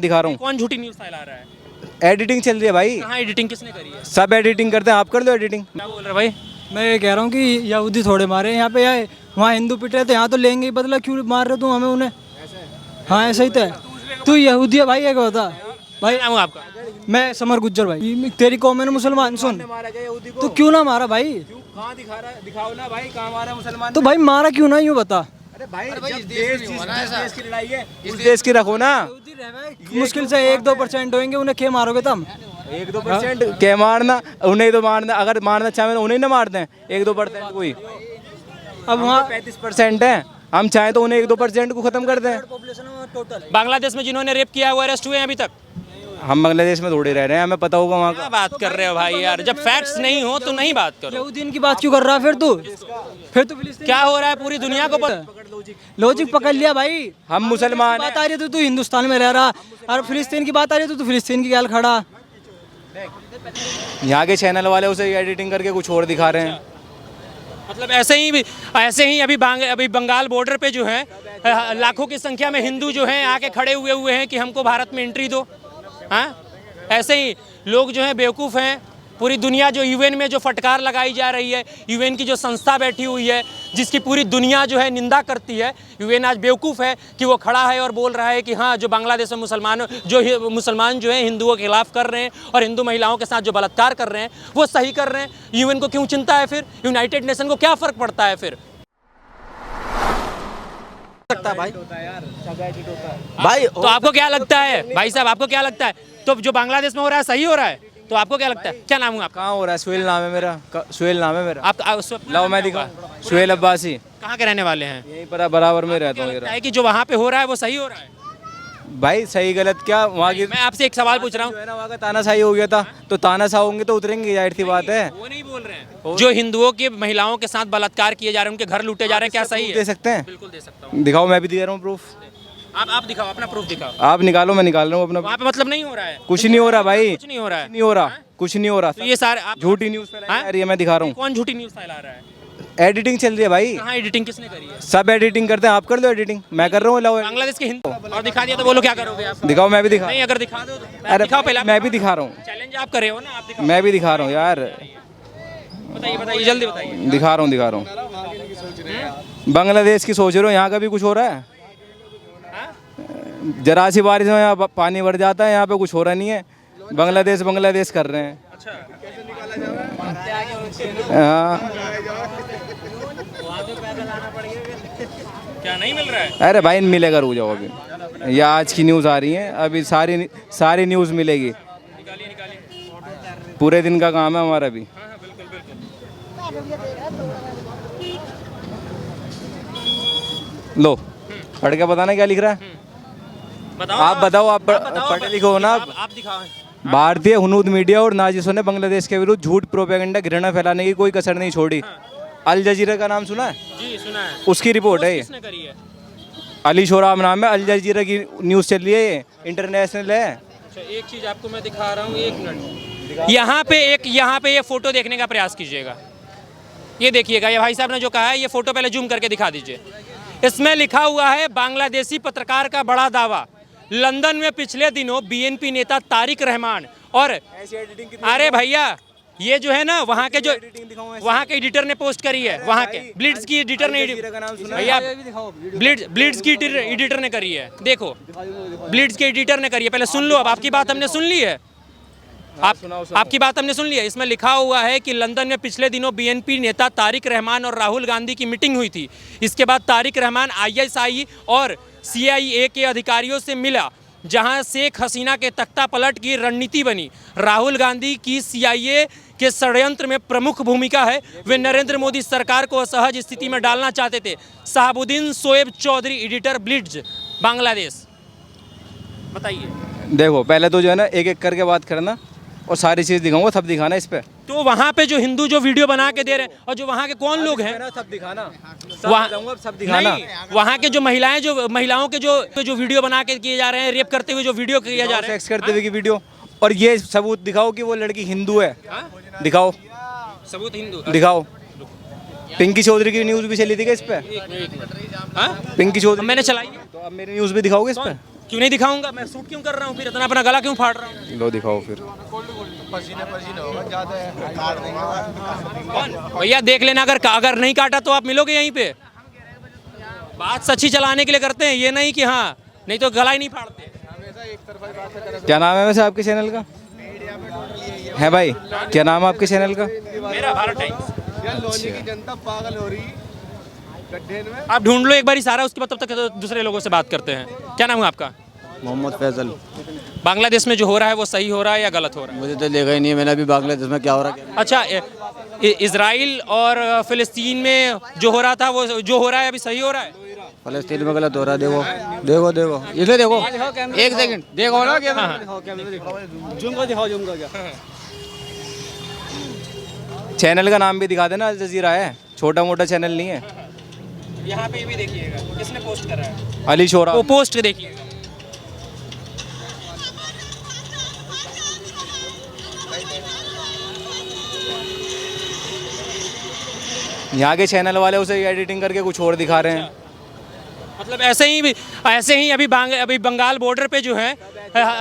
दिखा रहा हूँ। कौन झूठी न्यूज़ फैला रहा है? एडिटिंग चल रही है भाई, कहाँ एडिटिंग किसने करी है? सब एडिटिंग करते हैं, आप कर दो एडिटिंग। क्या बोल रहे भाई? मैं ये कह रहा हूँ कि यहूदी थोड़े मारे यहाँ पे, यार वहाँ हिंदू पिट रहे थे, यहाँ तो लेंगे ही बदला, क्यों मार रहे हो तुम हमें उन्हें? हाँ ऐसा ही तो है, तू यहूदी है भाई, एक बता भाई। क्या नाम है आपका? मैं समर गुज्जर भाई, तेरी कौम है ना मुसलमान, सुन तो क्यों ना मारा भाई? कहाँ दिखा रहा है, दिखाओ ना भाई, कहाँ मारा मुसलमान? तो भाई मारा क्यों ना, यूँ बता। अरे भाई जब देश की लड़ाई है, उस देश की रखो ना। मुश्किल से 1-2% होंगे, उन्हें क्या मारोगे तुम? 1-2% क्या मारना, उन्हें तो मारना, अगर मारना चाहे तो उन्हें ना मारते हैं 1-2% कोई। अब वहाँ 35% है, हम चाहें तो उन्हें 1-2% को खत्म कर दें। बांग्लादेश में जिन्होंने रेप किया वो अरेस्ट हुए हैं अभी तक? हम बांग्लादेश में थोड़ी रह रहे हैं, हमें पता होगा वहाँ क्या का। बात कर रहे हो भाई यार, जब फैक्ट्स नहीं हो तो नहीं बात करो। यहूदीन की बात क्यों कर रहा है फिर तू? फिलिस्तीन क्या हो रहा है पूरी दुनिया को पता? लॉजिक पकड़ लिया भाई। हम मुसलमान बात आ रही है तो तू हिंदुस्तान में रह रहा, और फिलिस्तीन की बात आ रही है तो तू फिलिस्तीन की गाल खड़ा। यहाँ के चैनल वाले उसे एडिटिंग करके कुछ और दिखा रहे हैं। मतलब ऐसे ही अभी बंगाल बॉर्डर पे जो है लाखों की संख्या में हिंदू जो हैं आके खड़े हुए हैं कि हमको भारत में एंट्री दो। हाँ, ऐसे ही लोग जो हैं बेवकूफ़ हैं। पूरी दुनिया जो यूएन में जो फटकार लगाई जा रही है, यूएन की जो संस्था बैठी हुई है जिसकी पूरी दुनिया जो है निंदा करती है, यूएन आज बेवकूफ़ है कि वो खड़ा है और बोल रहा है कि हाँ जो बांग्लादेश में मुसलमान जो हैं हिंदुओं के खिलाफ कर रहे हैं और हिंदू महिलाओं के साथ जो बलात्कार कर रहे हैं वो सही कर रहे हैं। यूएन को क्यों चिंता है फिर? यूनाइटेड नेशन को क्या फ़र्क पड़ता है फिर? भाई भाई तो आपको क्या लगता है भाई साहब, आपको क्या लगता है? तो जो बांग्लादेश में हो रहा है सही हो रहा है? तो आपको क्या लगता है? क्या नाम है आपका? कहाँ हो रहा है? सुहेल नाम है मेरा, सुहेल नाम है मेरा। आप लाओ मैं दिखा, सुहेल अब्बासी, कहाँ के रहने वाले हैं? यहीं पर बराबर में रहता हूँ। लगता है कि जो वहाँ पे हो रहा है वो सही हो रहा है? भाई सही गलत क्या, वहाँ की मैं आपसे एक सवाल पूछ रहा हूँ। जो है ना, वहाँ का तानाशाही हो गया था, तो तानाशाह होंगे तो उतरेंगे, जाहिर सी बात है। वो नहीं बोल रहे हैं जो हिंदुओं के महिलाओं के साथ बलात्कार किए जा रहे हैं, उनके घर लूटे जा रहे हैं, क्या सही है? दे सकते हैं, बिल्कुल दे सकता हूँ। दिखाओ, मैं भी दे रहा हूँ प्रूफ। आप दिखाओ, अपना प्रूफ दिखाओ। आप निकालो, मैं निकाल रहा हूँ अपना। वहाँ पे मतलब नहीं हो रहा है? कुछ नहीं हो रहा भाई, कुछ नहीं हो रहा है, नहीं हो रहा, कुछ नहीं हो रहा। तो ये सारे आप झूठी न्यूज़ फैलाई जा रही है, मैं दिखा रहा हूँ। कौन झूठी न्यूज़ फैला रहा है? एडिटिंग चल रही है भाई, कहाँ एडिटिंग किसने करी है? सब एडिटिंग करते हैं, आप कर दो एडिटिंग, मैं कर रहा हूँ। लाओ बांग्लादेश के हिंदू और दिखा दिया तो बोलो क्या करोगे आप? दिखाओ, मैं भी दिखा, नहीं अगर दिखा दो तो अरे दिखाओ पहले। मैं भी दिखा रहा हूँ, चैलेंज आप कर रहे हो ना, आप दिखाओ। मैं भी दिखा रहा हूँ यार, बताइए जल्दी बताइए। दिखा रहा हूँ। बांग्लादेश की सोच रहे हो, यहाँ का भी कुछ हो रहा है? जरा सी बारिश में यहाँ पानी भर जाता है, यहाँ पे कुछ हो रहा नहीं है। बांग्लादेश कर रहे हैं। हाँ, क्या नहीं मिल रहा है? अरे भाई मिलेगा, रुक जाओ अभी, ये आज की न्यूज़ आ रही है, अभी सारी न्यूज़ मिलेगी। पूरे दिन का काम है हमारा भी। लो पढ़ के बताना क्या लिख रहा है। आप बताओ, आप पढ़े लिखे हो ना। आप दिखाओ। भारतीय हुनूद मीडिया और नाजिसों ने बांग्लादेश के विरुद्ध झूठ, प्रोपेगेंडा, घृणा फैलाने की कोई कसर नहीं छोड़ी। अल जजीरा का नाम सुना है? जी सुना है। उसकी रिपोर्ट है ये। किसने करी है? अली शोराब नाम है, अल जजीरा की न्यूज़ चल रही है, ये इंटरनेशनल है। अच्छा एक चीज़ आपको मैं दिखा रहा हूँ, एक मिनट। यहाँ पे ये फोटो देखने का प्रयास कीजिएगा, ये देखिएगा, ये भाई साहब ने जो कहा है, ये फोटो पहले जूम करके दिखा दीजिए। इसमें लिखा हुआ है बांग्लादेशी पत्रकार का बड़ा दावा, लंदन में पिछले दिनों बीएनपी नेता तारिक रहमान और अरे भैया ये जो है ना वहाँ के एडिटर ने पोस्ट करी है, वहाँ के ब्लिट्स की एडिटर ने, भैया ब्लिट्स की एडिटर ने करी है, देखो ब्लिट्स के एडिटर ने करी है। पहले सुन लो, अब आपकी बात हमने सुन ली है, आपकी बात हमने सुन ली है। इसमें लिखा हुआ है कि लंदन में पिछले दिनों बीएनपी नेता तारिक रहमान और राहुल गांधी की मीटिंग हुई थी। इसके बाद तारिक रहमान आईएसआई और सीआईए के अधिकारियों से मिला, जहां शेख हसीना के तख्ता पलट की रणनीति बनी। राहुल गांधी की सीआईए के षड्यंत्र में प्रमुख भूमिका है, वे नरेंद्र मोदी सरकार को असहज स्थिति में डालना चाहते थे। Shahabuddin Shoaib Chowdhury, editor Blitz Bangladesh. बताइए। देखो पहले तो जो है ना एक एक करके बात करना और सारी चीज़ दिखाऊंगा, सब दिखाना इस पे। तो वहाँ पे जो हिंदू जो वीडियो बना के दे रहे हैं और जो वहाँ के कौन लोग हैं, सब दिखाना, सब दिखाना। वहाँ के जो महिलाएं, जो महिलाओं के जो वीडियो बना के किए जा रहे हैं, रेप करते हुए जो वीडियो किया जा रहा है, सेक्स करते हुए की वीडियो, और ये सबूत दिखाओ कि वो लड़की हिंदू है। दिखाओ सबूत हिंदू दिखाओ। पिंकी चौधरी की न्यूज़ भी चली थी क्या इस पे? पिंकी चौधरी मैंने चलाई है। तो अब मेरी न्यूज़ भी दिखाओगे इस पे? क्यों नहीं दिखाऊंगा? मैं शूट क्यों कर रहा हूँ फिर? इतना अपना गला क्यों फाड़ रहा हूँ? लो दिखाओ फिर। कौन भैया? देख लेना, अगर नहीं काटा तो आप मिलोगे यहीं पे। बात सच्ची चलाने के लिए करते हैं, ये नहीं कि हाँ, नहीं तो गला ही नहीं फाड़ते। क्या नाम है वैसे आपके चैनल का? है भाई, क्या नाम है आपके चैनल का? मेरा भारत टाइम्स। लोनी की जनता पागल हो रही गड्ढे में। आप ढूंढ लो एक बार सारा, उसके बाद तब तक दूसरे लोगों से बात करते हैं। क्या नाम है आपका? मोहम्मद फैजल। बांग्लादेश में जो हो रहा है वो सही हो रहा है या गलत हो रहा है? मुझे तो देखा ही नहीं है, मैंने अभी बांग्लादेश में क्या हो रहा है। अच्छा, इजराइल और फिलिस्तीन में जो हो रहा था वो जो हो रहा है अभी सही हो रहा है? फलस्तीन में गलत हो रहा है। देखो देखो देखो, इसे देखो, एक सेकंड देखो ना। क्या चैनल का नाम भी दिखा देना, अल जजीरा है, छोटा मोटा चैनल नहीं है। यहाँ पे भी देखिएगा, किसने पोस्ट करा है? अली शोरा। वो पोस्ट देखिएगा। यहाँ के चैनल वाले उसे एडिटिंग करके कुछ और दिखा रहे हैं। मतलब ऐसे ही अभी बंगाल बॉर्डर पे जो है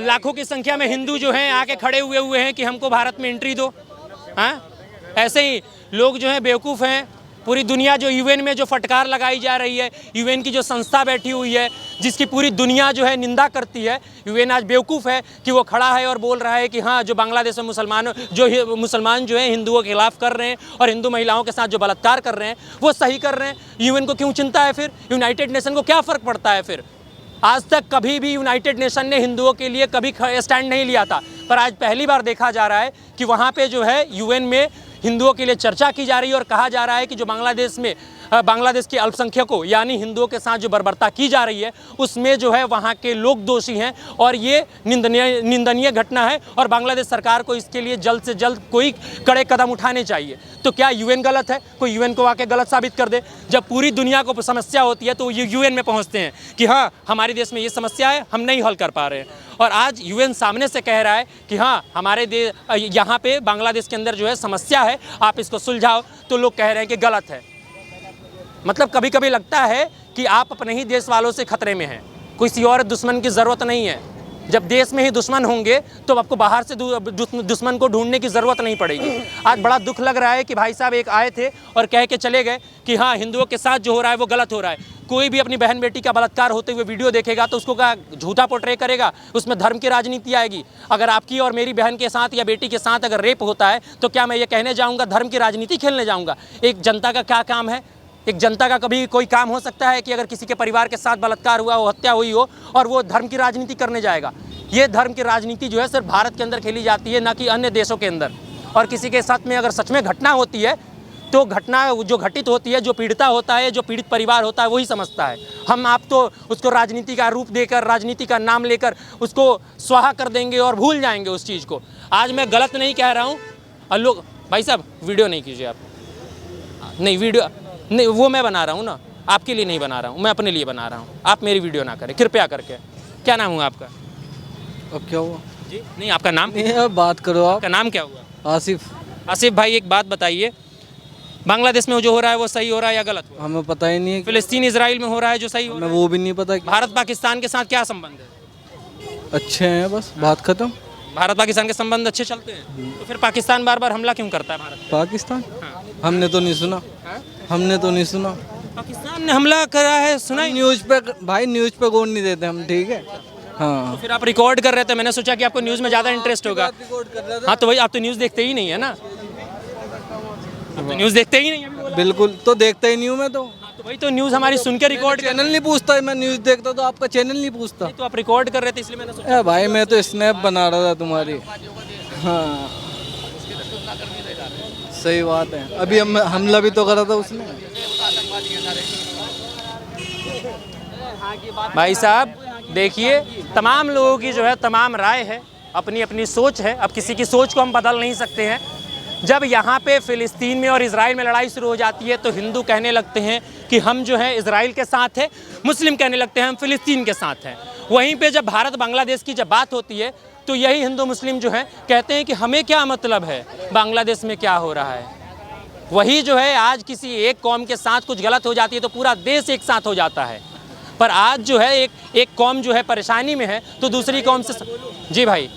लाखों की संख्या में हिंदू जो हैं आके खड़े हुए हैं कि हमको भारत में एंट्री दो। हाँ, ऐसे ही लोग जो हैं बेवकूफ़ हैं। पूरी दुनिया जो यूएन में जो फटकार लगाई जा रही है, यूएन की जो संस्था बैठी हुई है जिसकी पूरी दुनिया जो है निंदा करती है, यूएन आज बेवकूफ़ है कि वो खड़ा है और बोल रहा है कि हाँ, जो बांग्लादेश में मुसलमान जो हैं हिंदुओं के खिलाफ कर रहे हैं और हिंदू महिलाओं के साथ जो बलात्कार कर रहे हैं वो सही कर रहे हैं। यूएन को क्यों चिंता है फिर? यूनाइटेड नेशन को क्या फ़र्क पड़ता है फिर? आज तक कभी भी यूनाइटेड नेशन ने हिंदुओं के लिए कभी स्टैंड नहीं लिया था, पर आज पहली बार देखा जा रहा है कि वहाँ पे जो है यूएन में हिंदुओं के लिए चर्चा की जा रही है और कहा जा रहा है कि जो बांग्लादेश के अल्पसंख्यकों यानी हिंदुओं के साथ जो बर्बरता की जा रही है उसमें जो है वहाँ के लोग दोषी हैं और ये निंदनीय घटना है और बांग्लादेश सरकार को इसके लिए जल्द से जल्द कोई कड़े कदम उठाने चाहिए। तो क्या यूएन गलत है? कोई यूएन को आके गलत साबित कर दे। जब पूरी दुनिया को समस्या होती है तो ये यूएन में पहुँचते हैं कि हाँ, हमारे देश में ये समस्या है, हम नहीं हल कर पा रहे हैं। और आज यूएन सामने से कह रहा है कि हाँ, हमारे यहाँ पे बांग्लादेश के अंदर जो है समस्या है, आप इसको सुलझाओ। तो लोग कह रहे हैं कि गलत है। मतलब कभी कभी लगता है कि आप अपने ही देश वालों से खतरे में हैं, किसी और दुश्मन की ज़रूरत नहीं है। जब देश में ही दुश्मन होंगे तो आपको बाहर से दुश्मन को ढूंढने की ज़रूरत नहीं पड़ेगी। आज बड़ा दुख लग रहा है कि भाई साहब एक आए थे और कह के चले गए कि हाँ, हिंदुओं के साथ जो हो रहा है वो गलत हो रहा है। कोई भी अपनी बहन बेटी का बलात्कार होते हुए वीडियो देखेगा तो उसको क्या झूठा पोर्ट्रे करेगा? उसमें धर्म की राजनीति आएगी। अगर आपकी और मेरी बहन के साथ या बेटी के साथ अगर रेप होता है तो क्या मैं ये कहने जाऊँगा धर्म की राजनीति खेलने जाऊँगा? एक जनता का क्या काम है? एक जनता का कभी कोई काम हो सकता है कि अगर किसी के परिवार के साथ बलात्कार हुआ हो, हत्या हुई हो और वो धर्म की राजनीति करने जाएगा? ये धर्म की राजनीति जो है सिर्फ भारत के अंदर खेली जाती है, ना कि अन्य देशों के अंदर। और किसी के साथ में अगर सच में घटना होती है तो घटना जो घटित होती है, जो पीड़िता होता है, जो पीड़ित परिवार होता है, वही समझता है। हम आप तो उसको राजनीति का रूप देकर, राजनीति का नाम लेकर उसको स्वाहा कर देंगे और भूल जाएंगे उस चीज़ को। आज मैं गलत नहीं कह रहा हूँ। और लोग भाई साहब वीडियो नहीं कीजिए आप। नहीं, वीडियो नहीं, वो मैं बना रहा हूँ ना, आपके लिए नहीं बना रहा हूँ, मैं अपने लिए बना रहा हूँ। आप मेरी वीडियो ना करें कृपया करके। क्या नाम हुआ आपका? अब क्या हुआ जी नहीं, आपका नाम? नहीं, बात करो आप। आपका नाम क्या हुआ? आसिफ। आसिफ भाई, एक बात बताइए, बांग्लादेश में जो हो रहा है वो सही हो रहा है या गलत हो रहा है? हमें पता ही नहीं है। फिलिस्तीन इजराइल में हो रहा है जो सही हो रहा हमें वो भी नहीं पता। भारत पाकिस्तान के साथ क्या संबंध है? अच्छे हैं, बस बात खत्म। भारत पाकिस्तान के संबंध अच्छे चलते हैं, तो फिर पाकिस्तान बार बार हमला क्यों करता है भारत? पाकिस्तान हमने तो नहीं सुना। हमने तो नहीं सुना। पाकिस्तान ने हमला करा है, सुना ही नहीं। न्यूज़ पे भाई, न्यूज़ पे गौर नहीं देते हम, ठीक है। हाँ, तो फिर आप रिकॉर्ड कर रहे थे, मैंने सोचा कि आपको न्यूज़ में ज़्यादा इंटरेस्ट होगा। हाँ, तो भाई आप तो न्यूज़ देखते ही नहीं है ना, आप तो न्यूज़ देखते ही नहीं है। अभी बोला। बिल्कुल, तो देखता ही नहीं हूँ मैं तो। तो भाई तो न्यूज़ हमारी सुन के रिकॉर्ड कर। चैनल नहीं पूछता, मैं न्यूज़ देखता तो आपका चैनल नहीं पूछता। तो आप रिकॉर्ड कर रहे थे इसलिए मैंने सोचा। भाई मैं तो स्नैप बना रहा था तुम्हारी। हाँ, सही बात है। अभी हमला भी तो करा था उसने। भाई साहब देखिए, तमाम लोगों की जो है तमाम राय है, अपनी अपनी सोच है। अब किसी की सोच को हम बदल नहीं सकते हैं। जब यहाँ पे फ़िलिस्तीन में और इजराइल में लड़ाई शुरू हो जाती है तो हिंदू कहने लगते हैं कि हम जो है इजराइल के साथ है, मुस्लिम कहने लगते हैं हम फ़िलिस्तीन के साथ हैं। वहीं पे जब भारत बांग्लादेश की जब बात होती है तो यही हिंदू मुस्लिम जो है कहते हैं कि हमें क्या मतलब है बांग्लादेश में क्या हो रहा है। वही जो है आज किसी एक कौम के साथ कुछ गलत हो जाती है तो पूरा देश एक साथ हो जाता है। पर आज जो है एक कौम जो है परेशानी में है तो दूसरी कौम से जी भाई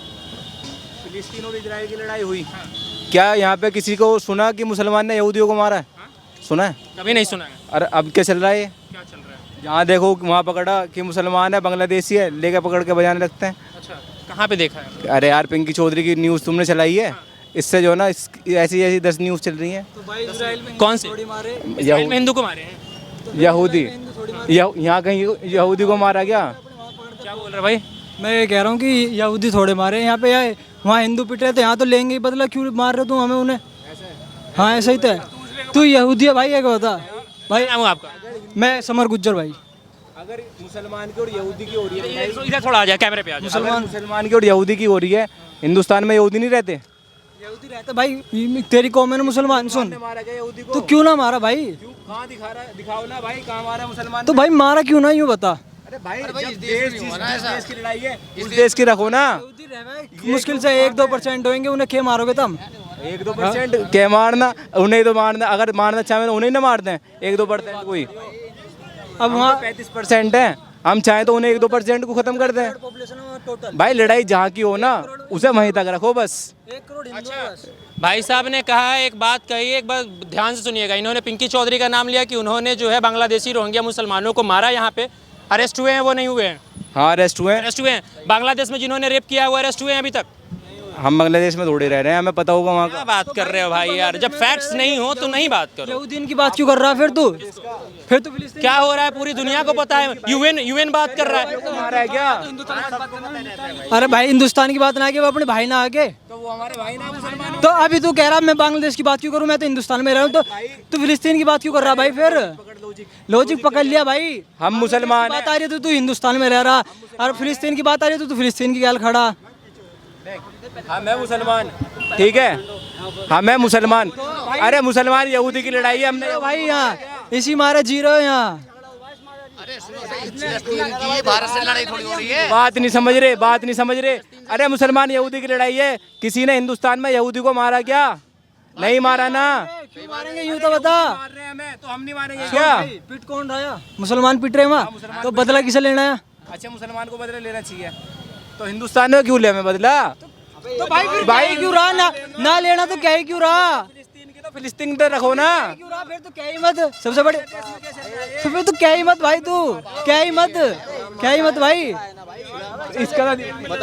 फिलिस्तीन और इजराइल की लड़ाई हुई, क्या यहाँ पे किसी को सुना कि मुसलमान ने यहूदियों को मारा है? सुना है? कभी नहीं सुना है। अरे अब क्या चल रहा है ये? क्या चल रहा है? जहाँ देखो वहाँ पकड़ा कि मुसलमान है, बांग्लादेशी है, लेके पकड़ के बजाने लगते हैं। अच्छा, कहाँ पे देखा है? अरे यार पिंकी चौधरी की न्यूज़ तुमने चलाई है, इससे जो है ना ऐसी ऐसी 10 न्यूज़ चल रही हैं। तो भाई इजराइल में कौन सी? मारे, इस्राइल में हिंदू को मारे हैं। यहूदी यहाँ कहीं यहूदी को मारा क्या? क्या बोल रहे भाई? मैं ये कह रहा हूँ कि यहूदी थोड़े मारे यहाँ पे, यार वहाँ हिंदू पिट रहे थे, यहाँ तो लेंगे ही बदला, क्यों मार रहे हो तुम हमें उन्हें? हाँ ऐसा ही तो है। तू यहूदी है भाई, एक बता भाई। नाम है आपका? मैं समर गुज्जर भाई। अगर मुसलमान की और यहूदी की हो रही है, इधर थोड़ा आ जाए, कैमरे पे आ जाए। मुसलमान की और यहूदी की हो रही है, हिंदुस्तान में यहूदी नहीं रहते? यहूदी रहते भाई, तेरी कौम है ना मुसलमान। सुन, मारा गया यहूदी को? तो क्यों ना मारा भाई? कहाँ दिखा रहा है? दिखाओ ना भाई, कहाँ मारा मुसलमान? तो भाई मारा क्यों ना, यूँ बता। अरे भाई जब देश की लड़ाई है, उस देश की रखो ना। मुश्किल से 1-2% होंगे, उन्हें क्या मारोगे तुम? 1-2% क्या मारना? उन्हें तो मारना, अगर मारना चाहे तो उन्हें ना मारते हैं 1-2% कोई। अब वहाँ 35% है, हम चाहें तो उन्हें 1-2% को खत्म कर दें। टोटल भाई लड़ाई जहाँ की हो ना, उसे वहीं तक रखो बस। 1 करोड़ हिंदू है बस। भाई साहब ने कहा है, एक बात कही है, एक बार ध्यान से सुनिएगा। इन्होंने पिंकी चौधरी का नाम लिया कि उन्होंने जो है बांग्लादेशी रोहिंग्या मुसलमानों को मारा, यहाँ पे अरेस्ट हुए हैं, वो नहीं हुए हैं? हाँ अरेस्ट हुए हैं। अरेस्ट हुए हैं। बांग्लादेश में जिन्होंने रेप किया है वो अरेस्ट हुए हैं अभी तक? हम बांग्लादेश में थोड़े रह रहे हैं, हमें पता होगा वहाँ क्या का। बात कर रहे हो भाई यार? जब फैक्ट्स नहीं हो तो नहीं बात करो। यहूदीन की बात क्यों कर रहा है फिर तू? फिर तू फिलिस्तीन क्या हो रहा है पूरी दुनिया को पता है। यूएन बात कर रहा है। मारा है क्या? अरे भाई हिंदुस्तान की बात ना आके, वो अपने भाई ना आके। तो वो हमारे भाई ना मुसलमान। तो अभी तू कह रहा मैं बांग्लादेश की बात क्यों करूं, मैं तो हिंदुस्तान में रह रहा हूं। तो तू फिलिस्तीन की बात क्यों कर रहा भाई? फिर लॉजिक पकड़ लिया भाई। हम मुसलमान बात आ रही है तो तू हिंदुस्तान में रह रहा, और फिलिस्तीन की बात आ रही है तो तू फिलिस्तीन की गैल खड़ा। हम है मुसलमान, ठीक है, हम है मुसलमान। अरे मुसलमान यहूदी की लड़ाई है, हमने भाई यहाँ इसी मारे जी रहे हो यहाँ। भारत से लड़ाई थोड़ी हो रही है। बात नहीं समझ रहे, बात नहीं समझ रहे। अरे मुसलमान यहूदी की लड़ाई है, किसी ने हिंदुस्तान में यहूदी को मारा क्या? नहीं मारा ना। क्यों मारेंगे यूँ तो बता। मार रहे हैं हमें, तो हम नहीं मारेंगे क्या? पिट कौन रहा है? मुसलमान पिट रहे हैं वहाँ, तो बदला किसे लेना है? अच्छा मुसलमान को बदला लेना चाहिए, तो हिंदुस्तान में क्यों ले हमें बदला? तो भाई क्यों रहा ना लेना, तो क्या ही क्यों रहा? तो फिलिस्तीन पे रखो ना। क्यों रहा फिर? तो क्या ही मत सबसे बड़े, तो फिर तो क्या ही मत भाई, तू क्या ही मत भाई। इसका